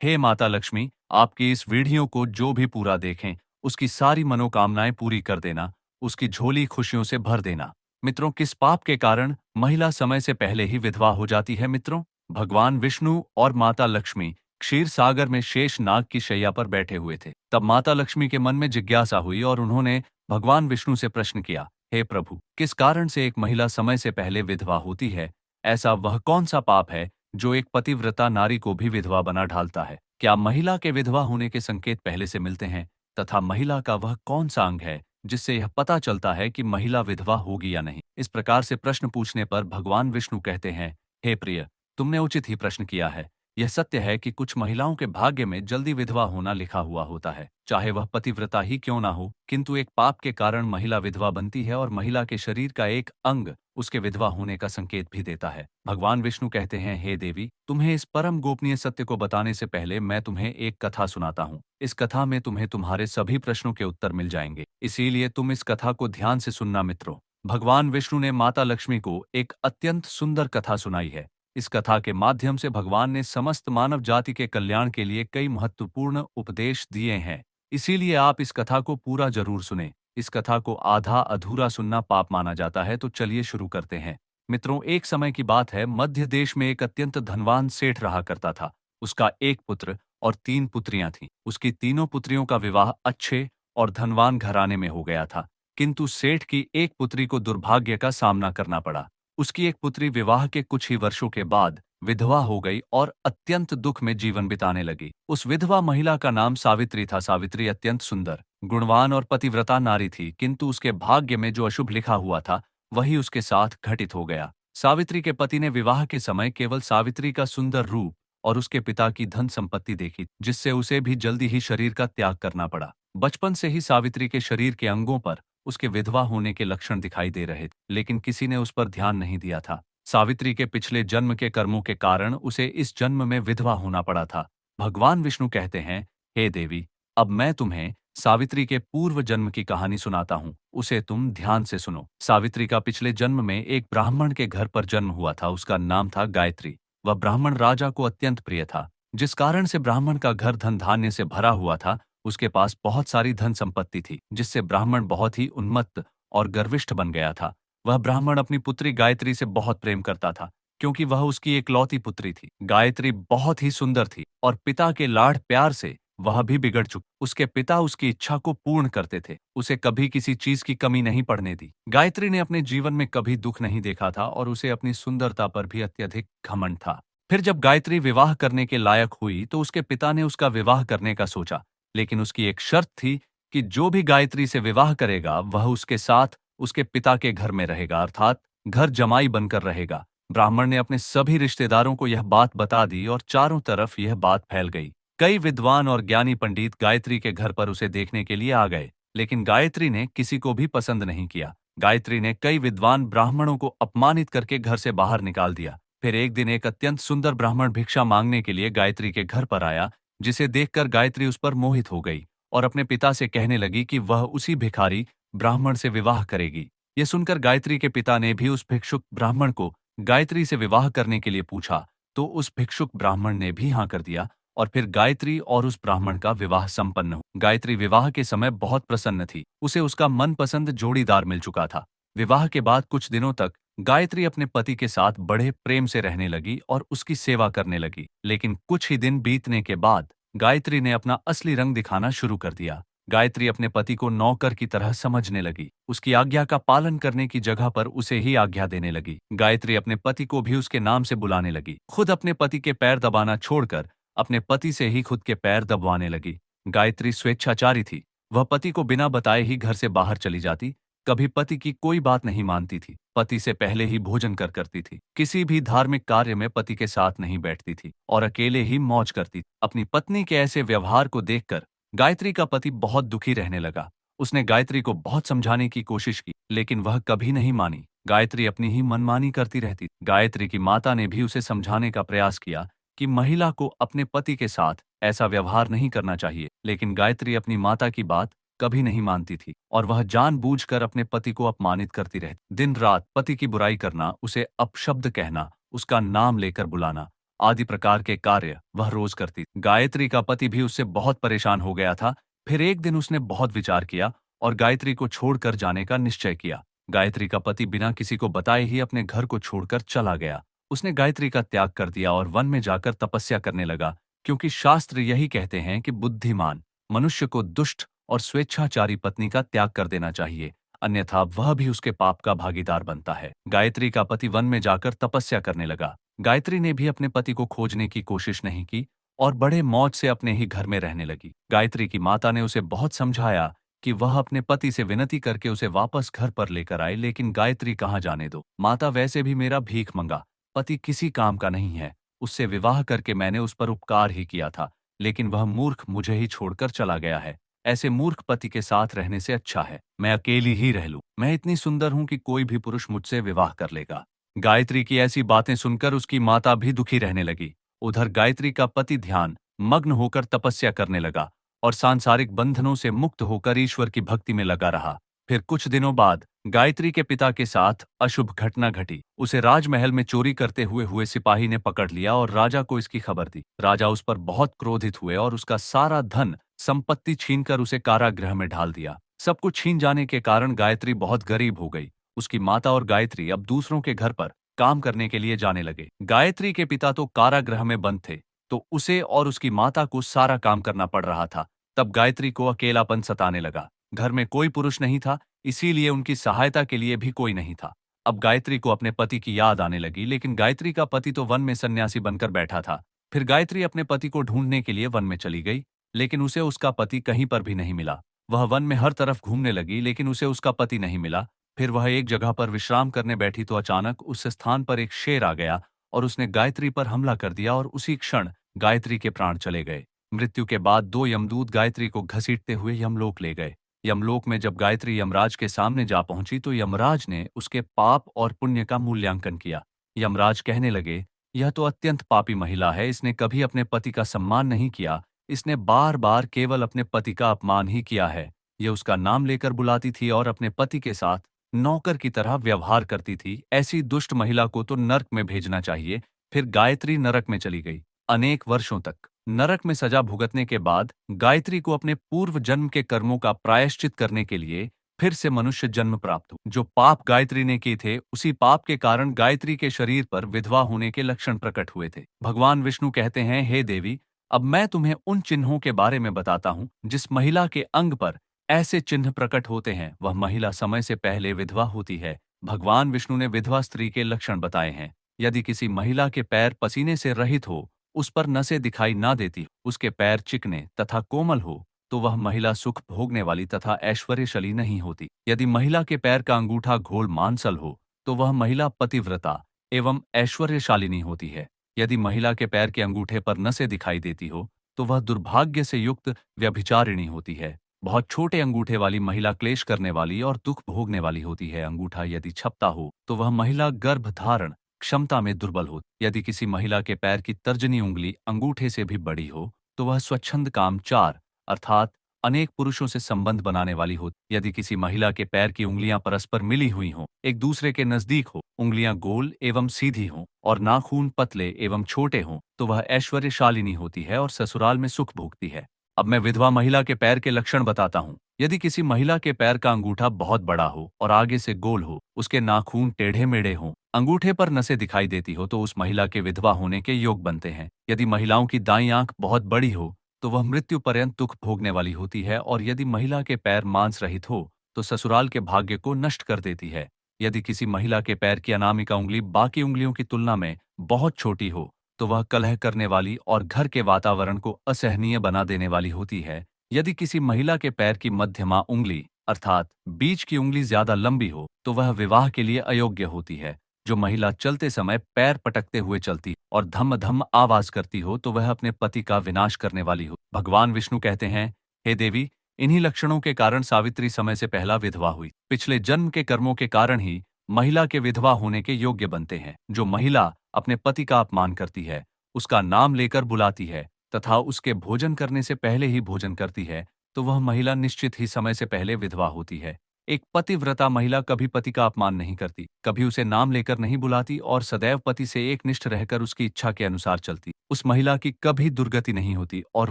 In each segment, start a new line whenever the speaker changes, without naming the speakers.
हे माता लक्ष्मी, आपकी इस वीडियो को जो भी पूरा देखें, उसकी सारी मनोकामनाएं पूरी कर देना, उसकी झोली खुशियों से भर देना। मित्रों, किस पाप के कारण महिला समय से पहले ही विधवा हो जाती है? मित्रों, भगवान विष्णु और माता लक्ष्मी क्षीर सागर में शेष नाग की शैया पर बैठे हुए थे। तब माता लक्ष्मी के मन में जिज्ञासा हुई और उन्होंने भगवान विष्णु से प्रश्न किया, हे प्रभु, किस कारण से एक महिला समय से पहले विधवा होती है? ऐसा वह कौन सा पाप है जो एक पतिव्रता नारी को भी विधवा बना डालता है? क्या महिला के विधवा होने के संकेत पहले से मिलते हैं? तथा महिला का वह कौन सा अंग है जिससे यह पता चलता है कि महिला विधवा होगी या नहीं? इस प्रकार से प्रश्न पूछने पर भगवान विष्णु कहते हैं, हे प्रिय, तुमने उचित ही प्रश्न किया है। यह सत्य है कि कुछ महिलाओं के भाग्य में जल्दी विधवा होना लिखा हुआ होता है, चाहे वह पतिव्रता ही क्यों ना हो, किंतु एक पाप के कारण महिला विधवा बनती है और महिला के शरीर का एक अंग उसके विधवा होने का संकेत भी देता है। भगवान विष्णु कहते हैं, हे देवी, तुम्हें इस परम गोपनीय सत्य को बताने से पहले मैं तुम्हें एक कथा सुनाता हूँ। इस कथा में तुम्हें तुम्हारे सभी प्रश्नों के उत्तर मिल जाएंगे, इसीलिए तुम इस कथा को ध्यान से सुनना। मित्रों, भगवान विष्णु ने माता लक्ष्मी को एक अत्यंत सुंदर कथा सुनाई है। इस कथा के माध्यम से भगवान ने समस्त मानव जाति के कल्याण के लिए कई महत्वपूर्ण उपदेश दिए हैं। इसीलिए आप इस कथा को पूरा जरूर सुने। इस कथा को आधा अधूरा सुनना पाप माना जाता है, तो चलिए शुरू करते हैं। मित्रों, एक समय की बात है, मध्य देश में एक अत्यंत धनवान सेठ रहा करता था। उसका एक पुत्र और 3 पुत्रियां थीं। उसकी तीनों पुत्रियों का विवाह अच्छे और धनवान घराने में हो गया था, किंतु सेठ की एक पुत्री को दुर्भाग्य का सामना करना पड़ा। उसकी एक पुत्री विवाह के कुछ ही वर्षों के बाद विधवा हो गई और अत्यंत दुख में जीवन बिताने लगी। उस विधवा महिला का नाम सावित्री था। सावित्री अत्यंत सुंदर, गुणवान और पतिव्रता नारी थी, किंतु उसके भाग्य में जो अशुभ लिखा हुआ था वही उसके साथ घटित हो गया। सावित्री के पति ने विवाह के समय केवल सावित्री का सुंदर रूप और उसके पिता की धन संपत्ति देखी, जिससे उसे भी जल्दी ही शरीर का त्याग करना पड़ा। बचपन से ही सावित्री के शरीर के अंगों पर उसके विधवा होने के लक्षण दिखाई दे रहे थे, लेकिन किसी ने उस पर ध्यान नहीं दिया था। सावित्री के पिछले जन्म के कर्मों के कारण उसे इस जन्म में विधवा होना पड़ा था। भगवान विष्णु कहते हैं, हे देवी, अब मैं तुम्हें सावित्री के पूर्व जन्म की कहानी सुनाता हूँ, उसे तुम ध्यान से सुनो। सावित्री का पिछले जन्म में एक ब्राह्मण के घर पर जन्म हुआ था। उसका नाम था गायत्री। वह ब्राह्मण राजा को अत्यंत प्रिय था, जिस कारण से ब्राह्मण का घर धन धान्य से भरा हुआ था। उसके पास बहुत सारी धन संपत्ति थी, जिससे ब्राह्मण बहुत ही उन्मत्त और गर्विष्ठ बन गया था। वह ब्राह्मण अपनी पुत्री गायत्री से बहुत प्रेम करता था, क्योंकि वह उसकी इकलौती पुत्री थी। गायत्री बहुत ही सुंदर थी और पिता के लाड़ प्यार से वह भी बिगड़ चुकी। उसके पिता उसकी इच्छा को पूर्ण करते थे, उसे कभी किसी चीज की कमी नहीं पड़ने दी। गायत्री ने अपने जीवन में कभी दुख नहीं देखा था और उसे अपनी सुंदरता पर भी अत्यधिक घमंड था। फिर जब गायत्री विवाह करने के लायक हुई तो उसके पिता ने उसका विवाह करने का सोचा, लेकिन उसकी एक शर्त थी कि जो भी गायत्री से विवाह करेगा वह उसके साथ उसके पिता के घर में रहेगा, अर्थात घर जमाई बनकर रहेगा। ब्राह्मण ने अपने सभी रिश्तेदारों को यह बात बता दी और चारों तरफ यह बात फैल गई। कई विद्वान और ज्ञानी पंडित गायत्री के घर पर उसे देखने के लिए आ गए, लेकिन गायत्री ने किसी को भी पसंद नहीं किया। गायत्री ने कई विद्वान ब्राह्मणों को अपमानित करके घर से बाहर निकाल दिया। फिर एक दिन एक अत्यंत सुंदर ब्राह्मण भिक्षा मांगने के लिए गायत्री के घर पर आया, जिसे देखकर गायत्री उस पर मोहित हो गई और अपने पिता से कहने लगी कि वह उसी भिखारी ब्राह्मण से विवाह करेगी। यह सुनकर गायत्री के पिता ने भी उस भिक्षुक ब्राह्मण को गायत्री से विवाह करने के लिए पूछा, तो उस भिक्षुक ब्राह्मण ने भी हाँ कर दिया और फिर गायत्री और उस ब्राह्मण का विवाह संपन्न हुआ। गायत्री विवाह के समय बहुत प्रसन्न थी, उसे उसका मनपसंद जोड़ीदार मिल चुका था। विवाह के बाद कुछ दिनों तक गायत्री अपने पति के साथ बड़े प्रेम से रहने लगी और उसकी सेवा करने लगी, लेकिन कुछ ही दिन बीतने के बाद गायत्री ने अपना असली रंग दिखाना शुरू कर दिया। गायत्री अपने पति को नौकर की तरह समझने लगी, उसकी आज्ञा का पालन करने की जगह पर उसे ही आज्ञा देने लगी। गायत्री अपने पति को भी उसके नाम से बुलाने लगी, खुद अपने पति के पैर दबाना छोड़कर अपने पति से ही खुद के पैर दबवाने लगी। गायत्री स्वेच्छाचारी थी, वह पति को बिना बताए ही घर से बाहर चली जाती, कभी पति की कोई बात नहीं मानती थी, पति से पहले ही भोजन करती थी, किसी भी धार्मिक कार्य में पति के साथ नहीं बैठती थी और अकेले ही मौज करती। अपनी पत्नी के ऐसे व्यवहार को देखकर गायत्री का पति बहुत दुखी रहने लगा। उसने गायत्री को बहुत समझाने की कोशिश की, लेकिन वह कभी नहीं मानी। गायत्री अपनी ही मनमानी करती रहती। गायत्री की माता ने भी उसे समझाने का प्रयास किया कि महिला को अपने पति के साथ ऐसा व्यवहार नहीं करना चाहिए, लेकिन गायत्री अपनी माता की बात कभी नहीं मानती थी और वह जानबूझकर अपने पति को अपमानित करती रहती। दिन रात पति की बुराई करना, उसे अपशब्द कहना, उसका नाम लेकर बुलाना आदि प्रकार के कार्य वह रोज करती। गायत्री का पति भी उससे बहुत परेशान हो गया था। फिर एक दिन उसने बहुत विचार किया और गायत्री को छोड़कर जाने का निश्चय किया। गायत्री का पति बिना किसी को बताए ही अपने घर को छोड़कर चला गया। उसने गायत्री का त्याग कर दिया और वन में जाकर तपस्या करने लगा, क्योंकि शास्त्र यही कहते हैं कि बुद्धिमान मनुष्य को दुष्ट और स्वेच्छाचारी पत्नी का त्याग कर देना चाहिए, अन्यथा वह भी उसके पाप का भागीदार बनता है। गायत्री का पति वन में जाकर तपस्या करने लगा। गायत्री ने भी अपने पति को खोजने की कोशिश नहीं की और बड़े मौज से अपने ही घर में रहने लगी। गायत्री की माता ने उसे बहुत समझाया कि वह अपने पति से विनती करके उसे वापस घर पर लेकर आए, लेकिन गायत्री कहाँ जाने दो। माता, वैसे भी मेरा भीख मंगा पति किसी काम का नहीं है। उससे विवाह करके मैंने उस पर उपकार ही किया था, लेकिन वह मूर्ख मुझे ही छोड़कर चला गया है। ऐसे मूर्ख पति के साथ रहने से अच्छा है मैं अकेली ही रह लूं। मैं इतनी सुंदर हूं कि कोई भी पुरुष मुझसे विवाह कर लेगा। गायत्री की ऐसी बातें सुनकर उसकी माता भी दुखी रहने लगी। उधर गायत्री का पति ध्यान मग्न होकर तपस्या करने लगा और सांसारिक बंधनों से मुक्त होकर ईश्वर की भक्ति में लगा रहा। फिर कुछ दिनों बाद गायत्री के पिता के साथ अशुभ घटना घटी। उसे राजमहल में चोरी करते हुए सिपाही ने पकड़ लिया और राजा को इसकी खबर दी। राजा उस पर बहुत क्रोधित हुए और उसका सारा धन संपत्ति छीनकर उसे कारागृह में ढाल दिया। सब कुछ छीन जाने के कारण गायत्री बहुत गरीब हो गई। उसकी माता और गायत्री अब दूसरों के घर पर काम करने के लिए जाने लगे। गायत्री के पिता तो कारागृह में बंद थे, तो उसे और उसकी माता को सारा काम करना पड़ रहा था। तब गायत्री को अकेलापन सताने लगा। घर में कोई पुरुष नहीं था, इसीलिए उनकी सहायता के लिए भी कोई नहीं था। अब गायत्री को अपने पति की याद आने लगी, लेकिन गायत्री का पति तो वन में सन्यासी बनकर बैठा था। फिर गायत्री अपने पति को ढूंढने के लिए वन में चली गई, लेकिन उसे उसका पति कहीं पर भी नहीं मिला। वह वन में हर तरफ घूमने लगी, लेकिन उसे उसका पति नहीं मिला। फिर वह एक जगह पर विश्राम करने बैठी तो अचानक उस स्थान पर एक शेर आ गया और उसने गायत्री पर हमला कर दिया और उसी क्षण गायत्री के प्राण चले गए। मृत्यु के बाद दो यमदूत गायत्री को घसीटते हुए यमलोक ले गए। यमलोक में जब गायत्री यमराज के सामने जा पहुंची तो यमराज ने उसके पाप और पुण्य का मूल्यांकन किया। यमराज कहने लगे, यह तो अत्यंत पापी महिला है। इसने कभी अपने पति का सम्मान नहीं किया। इसने बार बार केवल अपने पति का अपमान ही किया है। यह उसका नाम लेकर बुलाती थी और अपने पति के साथ नौकर की तरह व्यवहार करती थी। ऐसी दुष्ट महिला को तो नरक में भेजना चाहिए। फिर गायत्री नरक में चली गई। अनेक वर्षों तक नरक में सजा भुगतने के बाद गायत्री को अपने पूर्व जन्म के कर्मों का प्रायश्चित करने के लिए फिर से मनुष्य जन्म प्राप्त हुआ। जो पाप गायत्री ने किए थे, उसी पाप के कारण गायत्री के शरीर पर विधवा होने के लक्षण प्रकट हुए थे। भगवान विष्णु कहते हैं, हे देवी, अब मैं तुम्हें उन चिन्हों के बारे में बताता हूं जिस महिला के अंग पर ऐसे चिन्ह प्रकट होते हैं, वह महिला समय से पहले विधवा होती है। भगवान विष्णु ने विधवा स्त्री के लक्षण बताए हैं। यदि किसी महिला के पैर पसीने से रहित हो, उस पर नसें दिखाई ना देती, उसके पैर चिकने तथा कोमल हो, तो वह महिला सुख भोगने वाली तथा ऐश्वर्यशाली नहीं होती। यदि महिला के पैर का अंगूठा घोल मांसल हो, तो वह महिला पतिव्रता एवं ऐश्वर्यशालिनी होती है। यदि महिला के पैर के अंगूठे पर नसें दिखाई देती हो, तो वह दुर्भाग्य से युक्त व्यभिचारिणी होती है। बहुत छोटे अंगूठे वाली महिला क्लेश करने वाली और दुख भोगने वाली होती है। अंगूठा यदि छपता हो, तो वह महिला गर्भ धारण क्षमता में दुर्बल हो। यदि किसी महिला के पैर की तर्जनी उंगली अंगूठे से भी बड़ी हो, तो वह स्वच्छंद कामचार अर्थात अनेक पुरुषों से संबंध बनाने वाली हो। यदि किसी महिला के पैर की उंगलियां परस्पर मिली हुई हों, एक दूसरे के नजदीक हो, उंगलियां गोल एवं सीधी हों और नाखून पतले एवं छोटे हों, तो वह ऐश्वर्यशालिनी होती है और ससुराल में सुख भोगती है। अब मैं विधवा महिला के पैर के लक्षण बताता हूँ। यदि किसी महिला के पैर का अंगूठा बहुत बड़ा हो और आगे से गोल हो, उसके नाखून टेढ़े मेढ़े हों, अंगूठे पर नसें दिखाई देती हो, तो उस महिला के विधवा होने के योग बनते हैं। यदि महिलाओं की दाईं आंख बहुत बड़ी हो, तो वह मृत्यु पर्यंत दुख भोगने वाली होती है। और यदि महिला के पैर मांस रहित हो, तो ससुराल के भाग्य को नष्ट कर देती है। यदि किसी महिला के पैर की अनामिका उंगली बाकी उंगलियों की तुलना में बहुत छोटी हो, तो वह कलह करने वाली और घर के वातावरण को असहनीय बना देने वाली होती है। यदि किसी महिला के पैर की मध्यमा उंगली अर्थात बीच की उंगली ज्यादा लंबी हो, तो वह विवाह के लिए अयोग्य होती है। जो महिला चलते समय पैर पटकते हुए चलती और धम धम आवाज करती हो, तो वह अपने पति का विनाश करने वाली हो। भगवान विष्णु कहते हैं, हे देवी, इन्हीं लक्षणों के कारण सावित्री समय से पहला विधवा हुई। पिछले जन्म के कर्मों के कारण ही महिला के विधवा होने के योग्य बनते हैं। जो महिला अपने पति का अपमान करती है, उसका नाम लेकर बुलाती है तथा उसके भोजन करने से पहले ही भोजन करती है, तो वह महिला निश्चित ही समय से पहले विधवा होती है। एक पतिव्रता महिला कभी पति का अपमान नहीं करती, कभी उसे नाम लेकर नहीं बुलाती और सदैव पति से एकनिष्ठ रहकर उसकी इच्छा के अनुसार चलती। उस महिला की कभी दुर्गति नहीं होती और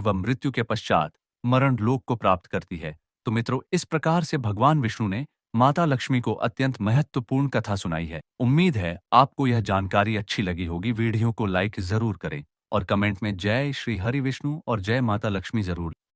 वह मृत्यु के पश्चात मरण लोक को प्राप्त करती है। तो मित्रों, इस प्रकार से भगवान विष्णु ने माता लक्ष्मी को अत्यंत महत्वपूर्ण कथा सुनाई है। उम्मीद है आपको यह जानकारी अच्छी लगी होगी। वीडियो को लाइक जरूर करें और कमेंट में जय श्री हरि विष्णु और जय माता लक्ष्मी जरूर